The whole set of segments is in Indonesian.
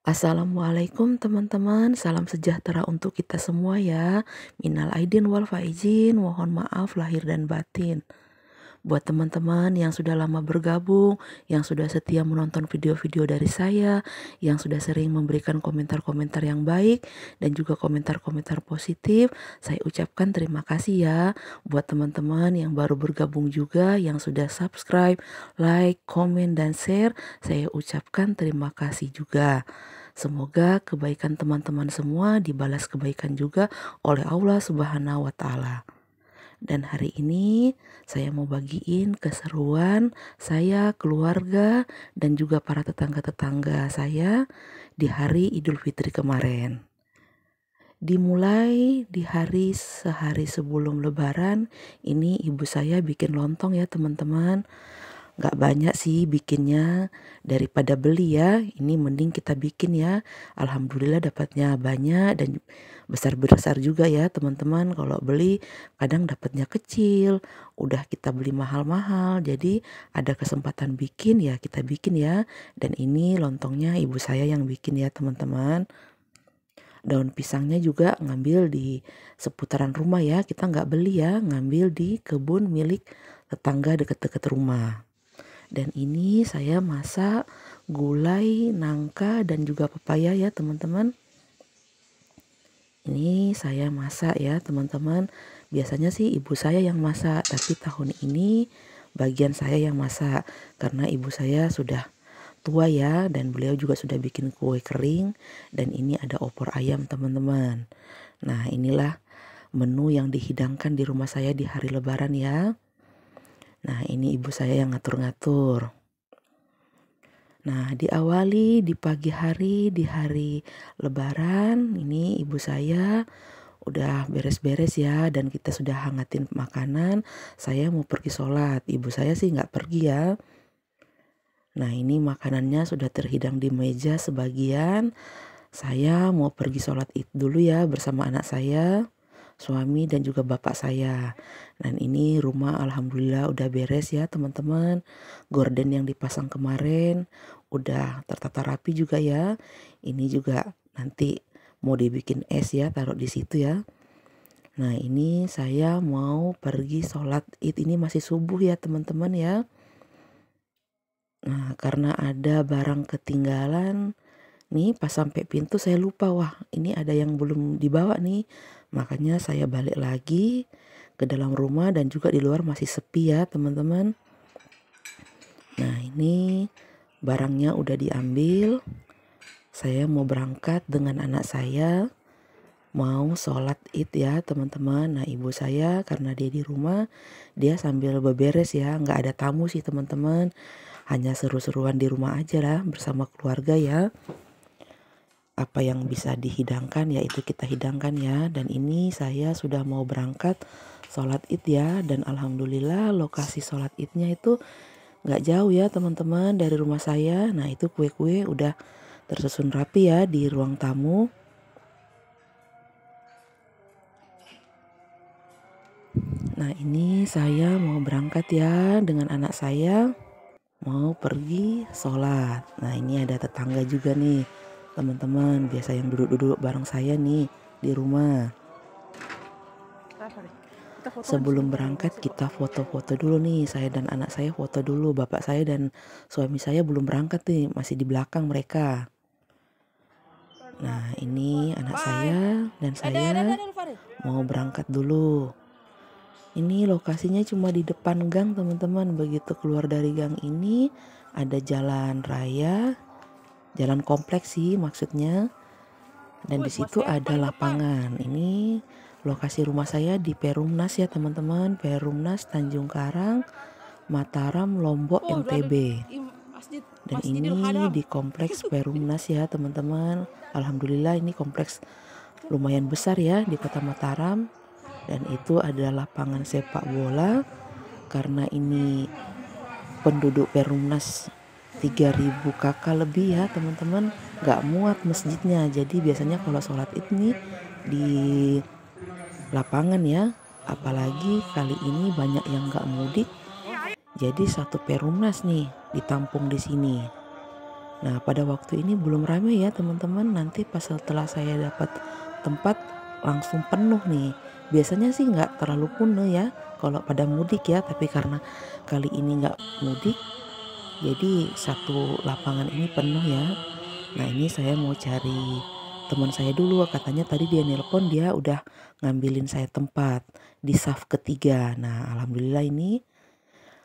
Assalamualaikum teman-teman, salam sejahtera untuk kita semua ya. Minal aidin wal faizin, mohon maaf lahir dan batin. Buat teman-teman yang sudah lama bergabung, yang sudah setia menonton video-video dari saya, yang sudah sering memberikan komentar-komentar yang baik, dan juga komentar-komentar positif, saya ucapkan terima kasih ya. Buat teman-teman yang baru bergabung juga, yang sudah subscribe, like, komen, dan share, saya ucapkan terima kasih juga. Semoga kebaikan teman-teman semua dibalas kebaikan juga oleh Allah Subhanahu wa Ta'ala. Dan hari ini saya mau bagiin keseruan saya, keluarga, dan juga para tetangga-tetangga saya di hari Idul Fitri kemarin. Dimulai di hari sehari sebelum Lebaran, ini ibu saya bikin lontong ya teman-teman. Nggak banyak sih bikinnya, daripada beli ya, ini mending kita bikin ya. Alhamdulillah dapatnya banyak dan besar-besar juga ya teman-teman. Kalau beli kadang dapatnya kecil, udah kita beli mahal-mahal, jadi ada kesempatan bikin ya kita bikin ya. Dan ini lontongnya ibu saya yang bikin ya teman-teman. Daun pisangnya juga ngambil di seputaran rumah ya, kita nggak beli ya, ngambil di kebun milik tetangga deket-deket rumah. Dan ini saya masak gulai, nangka, dan juga pepaya ya teman-teman. Ini saya masak ya teman-teman. Biasanya sih ibu saya yang masak, tapi tahun ini bagian saya yang masak. Karena ibu saya sudah tua ya, dan beliau juga sudah bikin kue kering. Dan ini ada opor ayam teman-teman. Nah inilah menu yang dihidangkan di rumah saya di hari Lebaran ya. Nah ini ibu saya yang ngatur-ngatur. Nah diawali di pagi hari, di hari Lebaran, ini ibu saya udah beres-beres ya, dan kita sudah hangatin makanan. Saya mau pergi sholat, ibu saya sih nggak pergi ya. Nah ini makanannya sudah terhidang di meja sebagian. Saya mau pergi sholat id dulu ya bersama anak saya, suami, dan juga bapak saya. Dan ini rumah alhamdulillah udah beres ya teman-teman. Gorden yang dipasang kemarin udah tertata rapi juga ya. Ini juga nanti mau dibikin es ya, taruh di situ ya. Nah ini saya mau pergi sholat id, ini masih subuh ya teman-teman ya. Nah karena ada barang ketinggalan nih, pas sampai pintu saya lupa, wah ini ada yang belum dibawa nih. Makanya saya balik lagi ke dalam rumah, dan juga di luar masih sepi ya teman-teman. Nah ini barangnya udah diambil. Saya mau berangkat dengan anak saya, mau sholat id ya teman-teman. Nah ibu saya karena dia di rumah, dia sambil beberes ya. Nggak ada tamu sih teman-teman, hanya seru-seruan di rumah aja lah bersama keluarga ya. Apa yang bisa dihidangkan ya itu kita hidangkan ya. Dan ini saya sudah mau berangkat sholat id ya. Dan alhamdulillah lokasi sholat idnya itu nggak jauh ya teman-teman dari rumah saya. Nah itu kue-kue udah tersusun rapi ya di ruang tamu. Nah ini saya mau berangkat ya dengan anak saya, mau pergi sholat. Nah ini ada tetangga juga nih teman-teman, biasa yang duduk-duduk bareng saya nih di rumah. Sebelum berangkat kita foto-foto dulu nih, saya dan anak saya foto dulu. Bapak saya dan suami saya belum berangkat nih, masih di belakang mereka. Nah ini anak saya dan saya mau berangkat dulu. Ini lokasinya cuma di depan gang teman-teman. Begitu keluar dari gang ini ada jalan raya, jalan kompleks sih maksudnya. Dan di situ ada lapangan. Ini lokasi rumah saya di Perumnas ya teman-teman. Perumnas Tanjung Karang, Mataram, Lombok, NTB. Dan ini di kompleks Perumnas ya teman-teman. Alhamdulillah ini kompleks lumayan besar ya di kota Mataram. Dan itu ada lapangan sepak bola. Karena ini penduduk Perumnas 3000 kakak lebih ya teman-teman, gak muat masjidnya. Jadi biasanya kalau sholat ini di lapangan ya. Apalagi kali ini banyak yang gak mudik, jadi satu Perumnas nih ditampung di sini. Nah, pada waktu ini belum ramai ya teman-teman, nanti pas setelah saya dapat tempat langsung penuh nih. Biasanya sih nggak terlalu penuh ya kalau pada mudik ya, tapi karena kali ini nggak mudik, jadi satu lapangan ini penuh ya. Nah, ini saya mau cari teman saya dulu, katanya tadi dia nelpon, dia udah ngambilin saya tempat di saf ketiga. Nah, alhamdulillah ini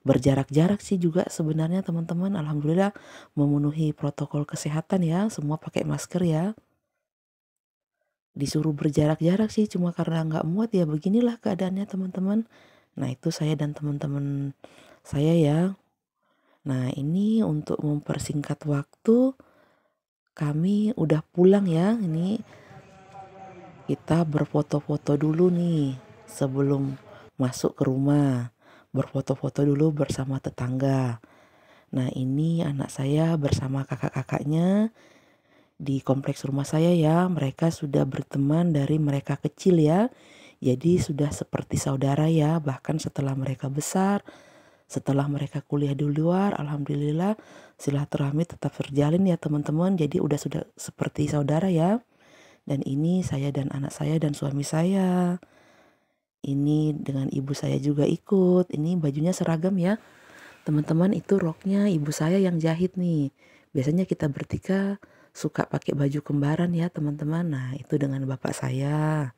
berjarak-jarak sih juga sebenarnya teman-teman. Alhamdulillah memenuhi protokol kesehatan ya, semua pakai masker ya. Disuruh berjarak-jarak sih cuma karena nggak muat ya, beginilah keadaannya teman-teman. Nah, itu saya dan teman-teman saya ya. Nah, ini untuk mempersingkat waktu kami udah pulang ya. Ini kita berfoto-foto dulu nih sebelum masuk ke rumah. Berfoto-foto dulu bersama tetangga. Nah, ini anak saya bersama kakak-kakaknya di kompleks rumah saya ya. Mereka sudah berteman dari mereka kecil ya. Jadi sudah seperti saudara ya. Bahkan setelah mereka besar, setelah mereka kuliah di luar, alhamdulillah silaturahmi tetap terjalin ya teman-teman. Jadi sudah seperti saudara ya. Dan ini saya dan anak saya dan suami saya. Ini dengan ibu saya juga ikut. Ini bajunya seragam ya. Teman-teman, itu roknya ibu saya yang jahit nih. Biasanya kita bertiga suka pakai baju kembaran ya teman-teman. Nah, itu dengan bapak saya.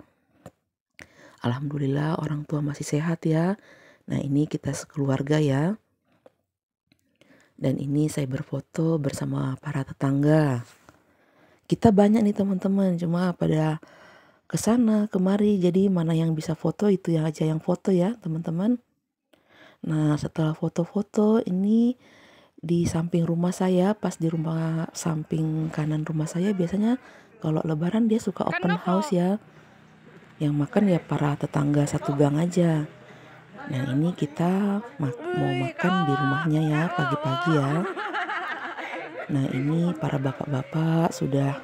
Alhamdulillah orang tua masih sehat ya. Nah, ini kita sekeluarga ya. Dan ini saya berfoto bersama para tetangga. Kita banyak nih teman-teman, cuma pada kesana kemari, jadi mana yang bisa foto itu ya aja yang foto ya teman-teman. Nah, setelah foto-foto ini di samping rumah saya, pas di rumah samping kanan rumah saya biasanya kalau lebaran dia suka open house ya. Yang makan ya para tetangga satu gang aja. Nah, ini kita mau makan di rumahnya ya pagi-pagi ya. Nah, ini para bapak-bapak sudah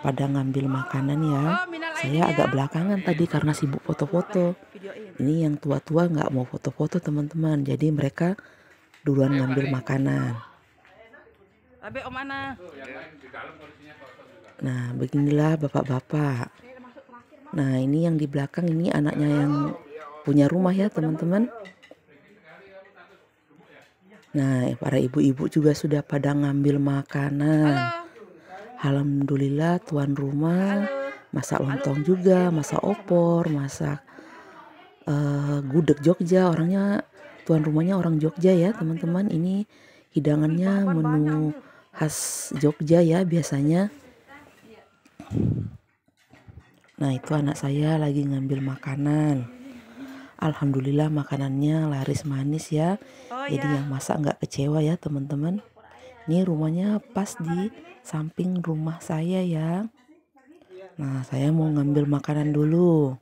pada ngambil makanan ya. Saya agak belakangan tadi karena sibuk foto-foto. Ini yang tua-tua nggak mau foto-foto teman-teman. Jadi mereka duluan ngambil makanan. Nah, beginilah bapak-bapak. Nah, ini yang di belakang ini anaknya yang punya rumah ya teman-teman. Nah, para ibu-ibu juga sudah pada ngambil makanan. Alhamdulillah tuan rumah masak lontong juga, masak opor, masak gudeg Jogja. Orangnya tuan rumahnya orang Jogja ya teman-teman. Ini hidangannya menu khas Jogja ya biasanya. Nah, itu anak saya lagi ngambil makanan. Alhamdulillah makanannya laris manis ya. Jadi yang masak nggak kecewa ya teman-teman. Ini rumahnya pas di samping rumah saya ya. Nah, saya mau ngambil makanan dulu.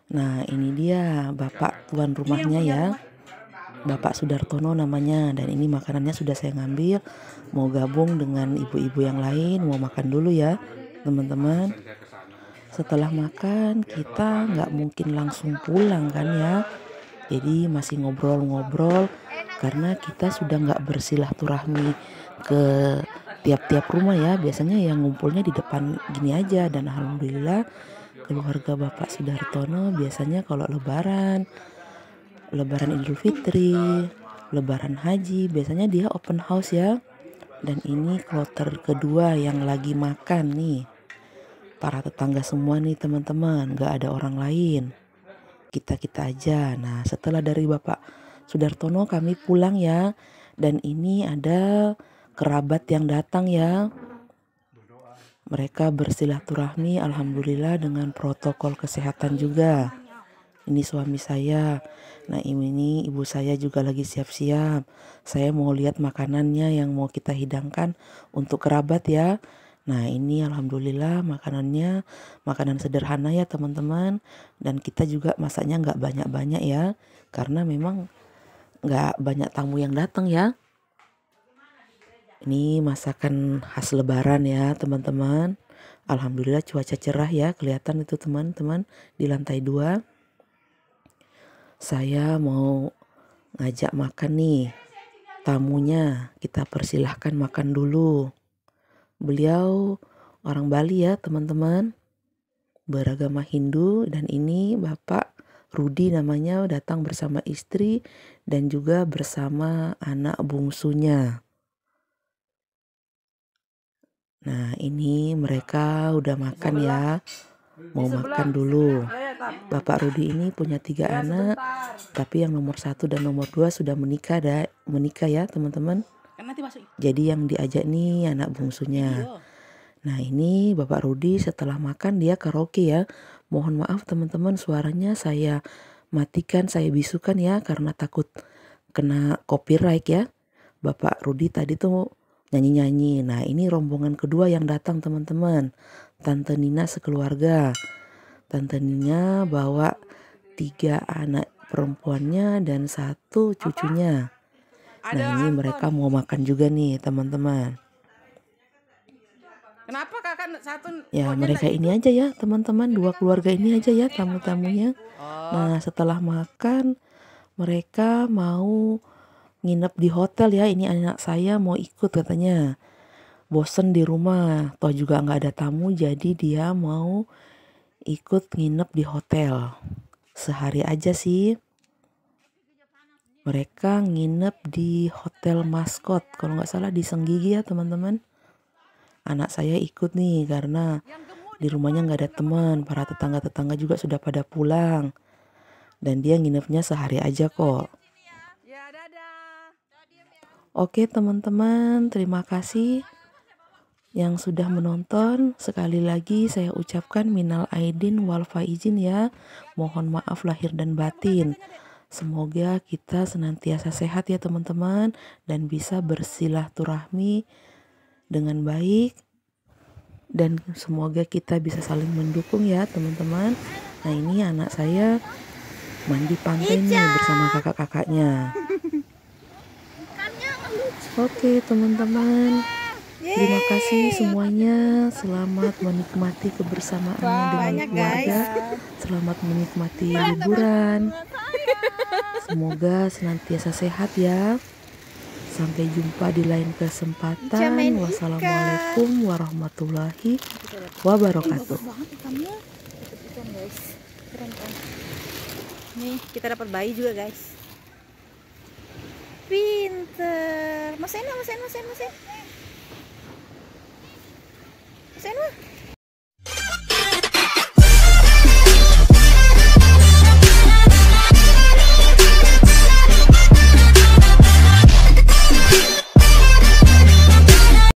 Nah, ini dia bapak tuan rumahnya ya. Bapak Sudartono namanya. Dan ini makanannya sudah saya ngambil. Mau gabung dengan ibu-ibu yang lain. Mau makan dulu ya teman-teman. Setelah makan kita nggak mungkin langsung pulang kan ya. Jadi masih ngobrol-ngobrol karena kita sudah nggak bersilaturahmi ke tiap-tiap rumah ya. Biasanya yang ngumpulnya di depan gini aja. Dan alhamdulillah keluarga Bapak Sudartono biasanya kalau lebaran Idul Fitri, lebaran haji, biasanya dia open house ya. Dan ini kloter kedua yang lagi makan nih. Para tetangga semua nih teman-teman, gak ada orang lain. Kita-kita aja. Nah, setelah dari Bapak Sudartono kami pulang ya. Dan ini ada kerabat yang datang ya. Mereka bersilaturahmi alhamdulillah dengan protokol kesehatan juga. Ini suami saya. Nah, ini ibu saya juga lagi siap-siap. Saya mau lihat makanannya yang mau kita hidangkan untuk kerabat ya. Nah, ini alhamdulillah makanannya makanan sederhana ya teman-teman. Dan kita juga masaknya nggak banyak-banyak ya. Karena memang nggak banyak tamu yang datang ya. Ini masakan khas lebaran ya teman-teman. Alhamdulillah cuaca cerah ya. Kelihatan itu teman-teman di lantai 2. Saya mau ngajak makan nih. tamunya. Kita persilahkan makan dulu. Beliau orang Bali ya teman-teman, beragama Hindu, dan ini Bapak Rudi namanya, datang bersama istri dan juga bersama anak bungsunya. Nah ini mereka udah makan ya, mau makan dulu. Bapak Rudi ini punya 3 anak, tapi yang nomor 1 dan nomor 2 sudah menikah ya teman-teman. Jadi yang diajak nih anak bungsunya. Nah ini Bapak Rudi setelah makan dia karaoke ya. Mohon maaf teman-teman, suaranya saya matikan, saya bisukan ya, karena takut kena copyright ya. Bapak Rudi tadi tuh nyanyi-nyanyi. Nah ini rombongan kedua yang datang teman-teman. Tante Nina sekeluarga. Tante Nina bawa 3 anak perempuannya dan 1 cucunya. Nah ini mereka mau makan juga nih teman-teman. Kenapa kakak satu? Ya mereka ini aja ya teman-teman, 2 keluarga ini aja ya tamu-tamunya. Nah setelah makan mereka mau nginep di hotel ya. Ini anak saya mau ikut katanya, bosen di rumah, toh juga nggak ada tamu, jadi dia mau ikut nginep di hotel sehari aja sih. Mereka nginep di Hotel Maskot kalau nggak salah di Senggigi ya teman-teman. Anak saya ikut nih karena di rumahnya nggak ada teman, para tetangga-tetangga juga sudah pada pulang, dan dia nginepnya sehari aja kok. Oke teman-teman, terima kasih yang sudah menonton. Sekali lagi saya ucapkan minal aidin wal faizin ya. Mohon maaf lahir dan batin. Semoga kita senantiasa sehat ya teman-teman, dan bisa bersilaturahmi dengan baik, dan semoga kita bisa saling mendukung ya teman-teman. Nah ini anak saya mandi pantai nih bersama kakak-kakaknya. Oke teman-teman, terima kasih semuanya. Selamat menikmati kebersamaannya dengan keluarga. Selamat menikmati liburan. Semoga senantiasa sehat ya. Sampai jumpa di lain kesempatan. Wassalamualaikum warahmatullahi wabarakatuh. Nih kita dapat bayi juga guys. Pinter. Mas Ena.